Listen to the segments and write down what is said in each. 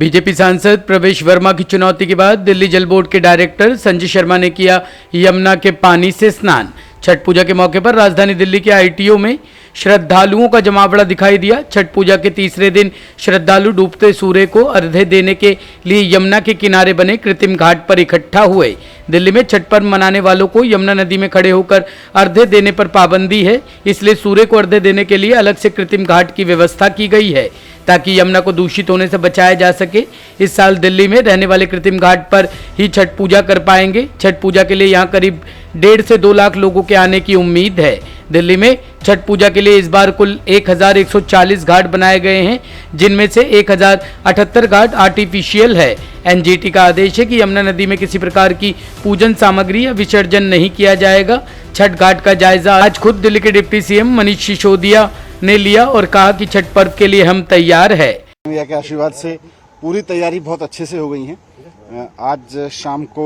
BJP सांसद प्रवेश वर्मा की चुनौती के बाद दिल्ली जल बोर्ड के डायरेक्टर संजय शर्मा ने किया यमुना के पानी से स्नान। छठ पूजा के मौके पर राजधानी दिल्ली के आईटीओ में श्रद्धालुओं का जमावड़ा दिखाई दिया। छठ पूजा के तीसरे दिन श्रद्धालु डूबते सूर्य को अर्घ्य देने के लिए यमुना के किनारे बने कृत्रिम घाट पर इकट्ठा हुए। दिल्ली में छठ पर्व मनाने वालों को यमुना नदी में खड़े होकर अर्घ्य देने पर पाबंदी है, इसलिए सूर्य को अर्घ्य देने के लिए अलग से कृत्रिम घाट की व्यवस्था की गई है ताकि यमुना को दूषित होने से बचाया जा सके। इस साल दिल्ली में रहने वाले कृत्रिम घाट पर ही छठ पूजा कर पाएंगे। छठ पूजा के लिए यहां करीब 1.5 से 2 लाख लोगों के आने की उम्मीद है। दिल्ली में छठ पूजा के लिए इस बार कुल 1140 घाट बनाए गए हैं, जिनमें से 1078 घाट आर्टिफिशियल है। एनजीटी का आदेश है कि यमुना नदी में किसी प्रकार की पूजन सामग्री या विसर्जन नहीं किया जाएगा। छठ घाट का जायजा आज खुद दिल्ली के डिप्टी सीएम मनीष सिसोदिया ने लिया और कहा कि छठ पर्व के लिए हम तैयार है। भैया के आशीर्वाद से पूरी तैयारी बहुत अच्छे से हो गई है। आज शाम को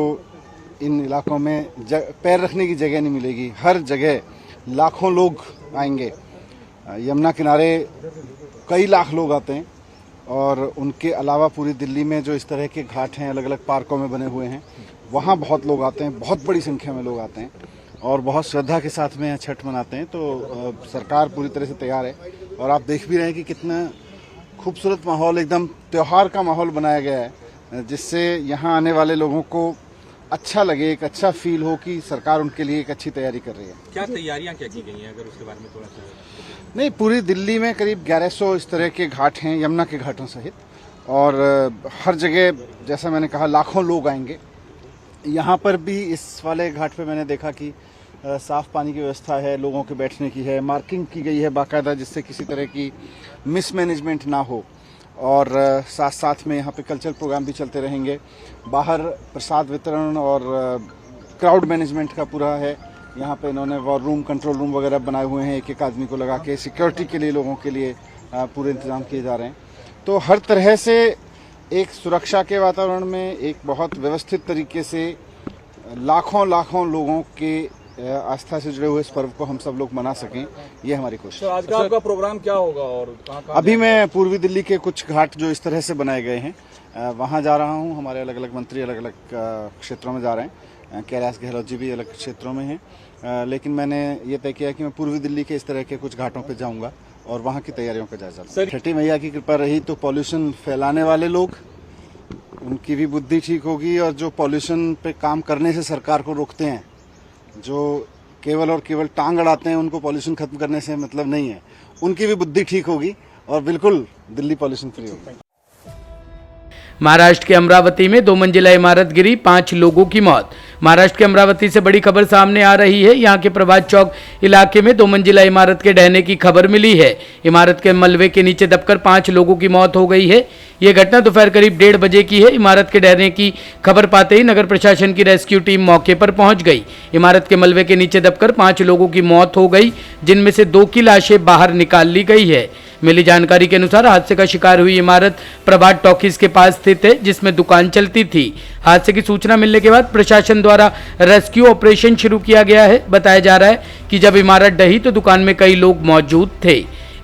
इन इलाकों में पैर रखने की जगह नहीं मिलेगी, हर जगह लाखों लोग आएंगे। यमुना किनारे कई लाख लोग आते हैं और उनके अलावा पूरी दिल्ली में जो इस तरह के घाट हैं, अलग अलग पार्कों में बने हुए हैं, वहाँ बहुत लोग आते हैं, बहुत बड़ी संख्या में लोग आते हैं और बहुत श्रद्धा के साथ में छठ मनाते हैं। तो सरकार पूरी तरह से तैयार है और आप देख भी रहे हैं कि कितना खूबसूरत माहौल, एकदम त्योहार का माहौल बनाया गया है, जिससे यहाँ आने वाले लोगों को अच्छा लगे, एक अच्छा फील हो कि सरकार उनके लिए एक अच्छी तैयारी कर रही है। क्या तैयारियां क्या की गई हैं, अगर उसके बारे में थोड़ा सा? नहीं, पूरी दिल्ली में करीब 1100 इस तरह के घाट हैं, यमुना के घाटों सहित, और हर जगह जैसा मैंने कहा लाखों लोग आएंगे। यहाँ पर भी इस वाले घाट पे मैंने देखा कि साफ पानी की व्यवस्था है, लोगों के बैठने की है, मार्किंग की गई है बाकायदा, जिससे किसी तरह की मिसमैनेजमेंट ना हो। और साथ साथ में यहाँ पे कल्चरल प्रोग्राम भी चलते रहेंगे। बाहर प्रसाद वितरण और क्राउड मैनेजमेंट का पूरा है। यहाँ पे इन्होंने वॉर रूम, कंट्रोल रूम वगैरह बनाए हुए हैं, एक आदमी को लगा के सिक्योरिटी के लिए, लोगों के लिए पूरे इंतजाम किए जा रहे हैं। तो हर तरह से एक सुरक्षा के वातावरण में एक बहुत व्यवस्थित तरीके से लाखों लोगों के आस्था से जुड़े हुए इस पर्व को हम सब लोग मना सकें, ये हमारी कोशिश है। आज का आपका प्रोग्राम क्या होगा और कहाँ अभी मैं पूर्वी दिल्ली के कुछ घाट जो इस तरह से बनाए गए हैं वहाँ जा रहा हूँ। हमारे अलग अलग मंत्री अलग अलग क्षेत्रों में जा रहे हैं। कैलाश गहलोत जी भी अलग क्षेत्रों में हैं, लेकिन मैंने ये तय किया कि मैं पूर्वी दिल्ली के इस तरह के कुछ घाटों पर जाऊँगा और वहाँ की तैयारियों का जायजा लूँगा। छठी मैया की कृपा रही तो पॉल्यूशन फैलाने वाले लोग, उनकी भी बुद्धि ठीक होगी, और जो पॉल्यूशन पे काम करने से सरकार को रोकते हैं, जो केवल और केवल टांग अड़ाते हैं, उनको पॉल्यूशन खत्म करने से मतलब नहीं है, उनकी भी बुद्धि ठीक होगी और बिल्कुल दिल्ली पॉल्यूशन फ्री होगी। महाराष्ट्र के अमरावती में 2 मंजिला इमारत गिरी, 5 लोगों की मौत। महाराष्ट्र के अमरावती से बड़ी खबर सामने आ रही है। यहां के प्रभात चौक इलाके में 2 मंजिला इमारत के ढहने की खबर मिली है। इमारत के मलबे के नीचे दबकर 5 लोगों की मौत हो गई है। यह घटना दोपहर करीब 1:30 बजे की है। इमारत के ढहने की खबर पाते ही नगर प्रशासन की रेस्क्यू टीम मौके पर पहुंच गई। इमारत के मलबे के नीचे दबकर 5 लोगों की मौत हो गई, जिनमें से 2 की लाशें बाहर निकाल ली गई है। मिली जानकारी के अनुसार हादसे का शिकार हुई इमारत प्रभात टॉकीज के पास स्थित है, जिसमें दुकान चलती थी। हादसे की सूचना मिलने के बाद प्रशासन द्वारा रेस्क्यू ऑपरेशन शुरू किया गया है। बताया जा रहा है कि जब इमारत ढही तो दुकान में कई लोग मौजूद थे।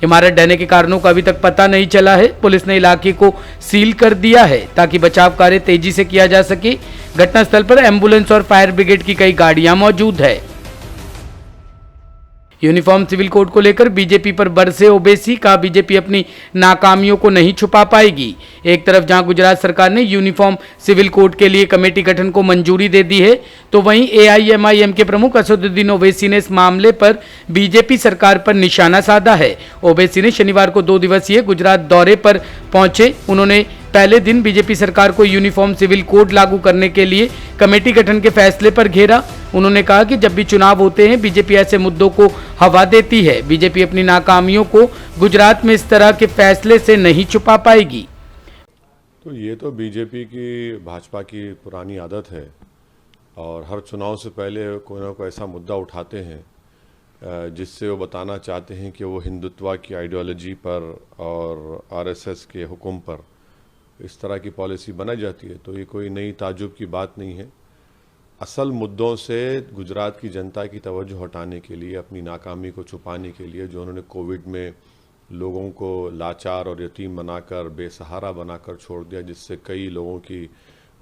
इमारत ढहने के कारणों का अभी तक पता नहीं चला है। पुलिस ने इलाके को सील कर दिया है ताकि बचाव कार्य तेजी से किया जा सके। घटनास्थल पर एम्बुलेंस और फायर ब्रिगेड की कई गाड़ियां मौजूद है। यूनिफॉर्म सिविल कोड को लेकर बीजेपी पर बरसे ओवैसी, का बीजेपी अपनी नाकामियों को नहीं छुपा पाएगी। एक तरफ जहां गुजरात सरकार ने यूनिफॉर्म सिविल कोड के लिए कमेटी गठन को मंजूरी दे दी है, तो वहीं एआईएमआईएम के प्रमुख असदुद्दीन ओवैसी ने इस मामले पर बीजेपी सरकार पर निशाना साधा है। ओवैसी ने शनिवार को 2 दिवसीय गुजरात दौरे पर पहुंचे। उन्होंने पहले दिन बीजेपी सरकार को यूनिफॉर्म सिविल कोड लागू करने के लिए कमेटी गठन के फैसले पर घेरा। उन्होंने कहा कि जब भी चुनाव होते हैं बीजेपी ऐसे मुद्दों को हवा देती है। बीजेपी अपनी नाकामियों को गुजरात में इस तरह के फैसले से नहीं छुपा पाएगी। तो ये तो बीजेपी की, भाजपा की पुरानी आदत है और हर चुनाव से पहले कोई ना कोई ऐसा मुद्दा उठाते हैं जिससे वो बताना चाहते हैं कि वो हिंदुत्व की आइडियोलॉजी पर और आरएसएस के हुक्म पर इस तरह की पॉलिसी बनाई जाती है। तो ये कोई नई ताज्जुब की बात नहीं है। असल मुद्दों से गुजरात की जनता की तवज्जो हटाने के लिए, अपनी नाकामी को छुपाने के लिए, जो उन्होंने कोविड में लोगों को लाचार और यतीम बनाकर बेसहारा बनाकर छोड़ दिया, जिससे कई लोगों की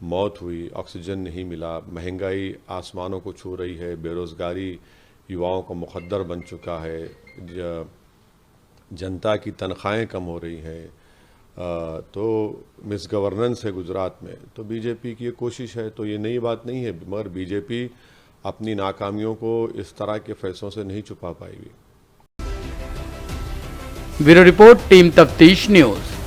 मौत हुई, ऑक्सीजन नहीं मिला, महंगाई आसमानों को छू रही है, बेरोज़गारी युवाओं का मुकद्दर बन चुका है, जनता की तनख्वाहें कम हो रही हैं, तो मिस गवर्नेंस है गुजरात में। तो बीजेपी की ये कोशिश है, तो ये नई बात नहीं है, मगर बीजेपी अपनी नाकामियों को इस तरह के फैसलों से नहीं छुपा पाएगी। ब्यूरो रिपोर्ट, टीम तफ्तीश न्यूज़।